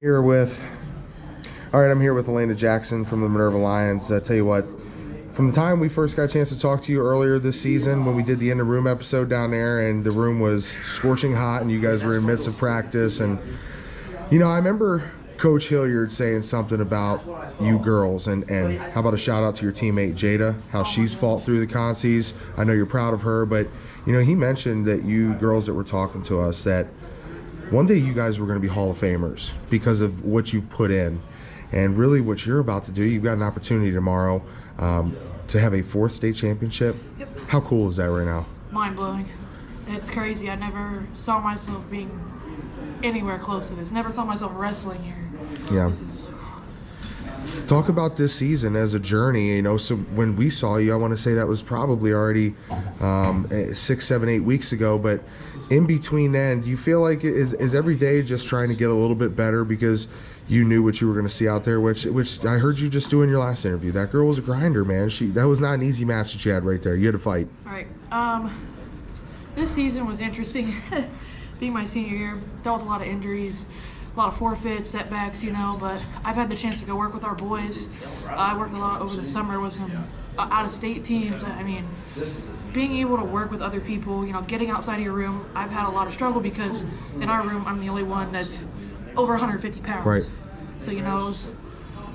Here with, all right, I'm here with Alaina Jackson from the Minerva Lions. Tell you what, from the time we first got a chance to talk to you earlier this season when we did the In the Room episode down there and the room was scorching hot and you guys were in midst of practice, and I remember Coach Hilliard saying something about you girls, and how about a shout out to your teammate Jada, how she's fought through the consies. I know you're proud of her, but he mentioned that you girls that were talking to us, that one day you guys were going to be Hall of Famers because of what you've put in, and really what you're about to do. You've got an opportunity tomorrow to have a 4th state championship. Yep. How cool is that right now? Mind-blowing. It's crazy. I never saw myself being anywhere close to this. Never saw myself wrestling here. Yeah. Talk about this season as a journey. So when we saw you, I want to say that was probably already 6, 7, 8 weeks ago, but in between then, do you feel like is every day just trying to get a little bit better because you knew what you were going to see out there, which I heard you just do in your last interview? That girl was a grinder, man. That was not an easy match that you had right there. You had to fight. All right. This season was interesting. Being my senior year, dealt with a lot of injuries, a lot of forfeits, setbacks, but I've had the chance to go work with our boys. I worked a lot over the summer with some out-of-state teams. I mean, being able to work with other people, getting outside of your room, I've had a lot of struggle because in our room, I'm the only one that's over 150 pounds. Right. So,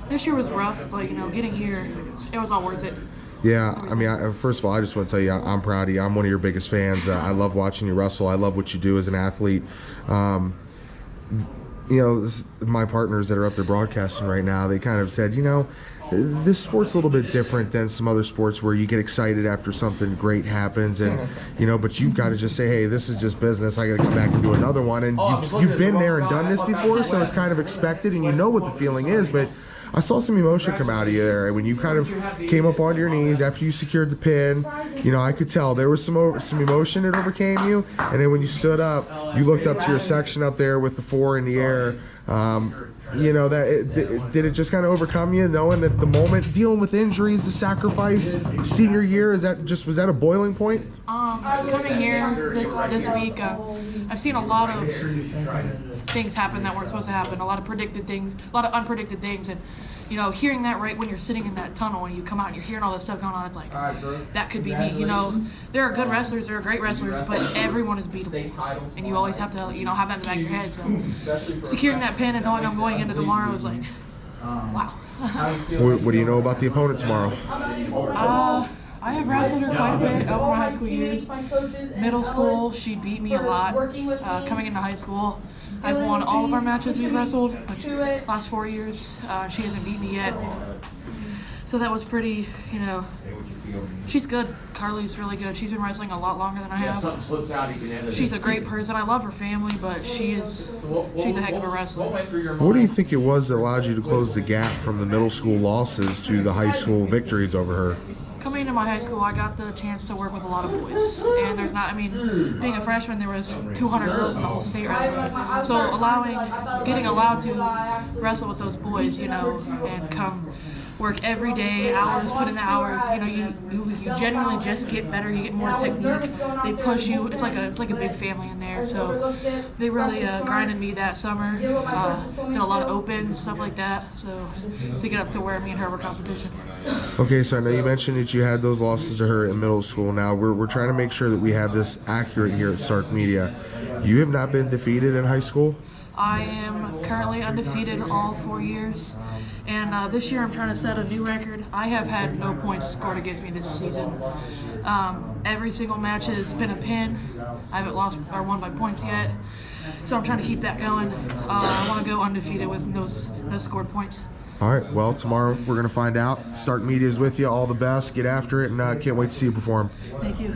this year was rough, but, getting here, it was all worth it. Yeah, I mean, first of all, I just want to tell you, I'm proud of you. I'm one of your biggest fans. I love watching you wrestle. I love what you do as an athlete. My partners that are up there broadcasting right now, they kind of said, this sport's a little bit different than some other sports where you get excited after something great happens, and but you've got to just say, hey, this is just business. I got to come back and do another one, and you've been there and done this before, so it's kind of expected, and you know what the feeling is. But I saw some emotion come out of you there when you kind of came up on your knees after you secured the pin. I could tell there was some emotion that overcame you, and then when you stood up, you looked up to your section up there with the 4 in the air. Did it just kind of overcome you, knowing that the moment, dealing with injuries, the sacrifice, senior year, was that a boiling point? Coming here this week, I've seen a lot of things happen that weren't supposed to happen, a lot of predicted things, a lot of unpredicted things, and hearing that right when you're sitting in that tunnel and you come out and you're hearing all this stuff going on, it's like, that could be me. There are good wrestlers, there are great wrestlers, but everyone is beatable, and you always have to have that in the back of your head. So securing that pin and knowing I'm going into tomorrow is like, wow. What do you know about the opponent tomorrow? I have wrestled her quite a bit over my high school years. Middle school, she beat me a lot. Coming into high school, I've won all of our matches we've wrestled, which last 4 years. She hasn't beat me yet. So that was pretty, she's good. Carly's really good. She's been wrestling a lot longer than I have. She's a great person. I love her family, but she's a heck of a wrestler. What do you think it was that allowed you to close the gap from the middle school losses to the high school victories over her? Coming into my high school, I got the chance to work with a lot of boys, and being a freshman, there was 200 girls in the whole state wrestling. So getting allowed to wrestle with those boys, and come work every day, hours, put in the hours. You genuinely just get better. You get more technique. They push you. It's like a big family in there. So they really grinded me that summer. Did a lot of opens, stuff like that. So to get up to where me and her were competition. Okay, so I know you mentioned that you had those losses to her in middle school. Now we're trying to make sure that we have this accurate here at Stark Media. You have not been defeated in high school? I am currently undefeated all 4 years, and this year I'm trying to set a new record. I have had no points scored against me this season. Every single match has been a pin. I haven't lost or won by points yet, so I'm trying to keep that going. I want to go undefeated with no scored points. All right, well, tomorrow we're going to find out. Stark Media is with you. All the best. Get after it, and can't wait to see you perform. Thank you.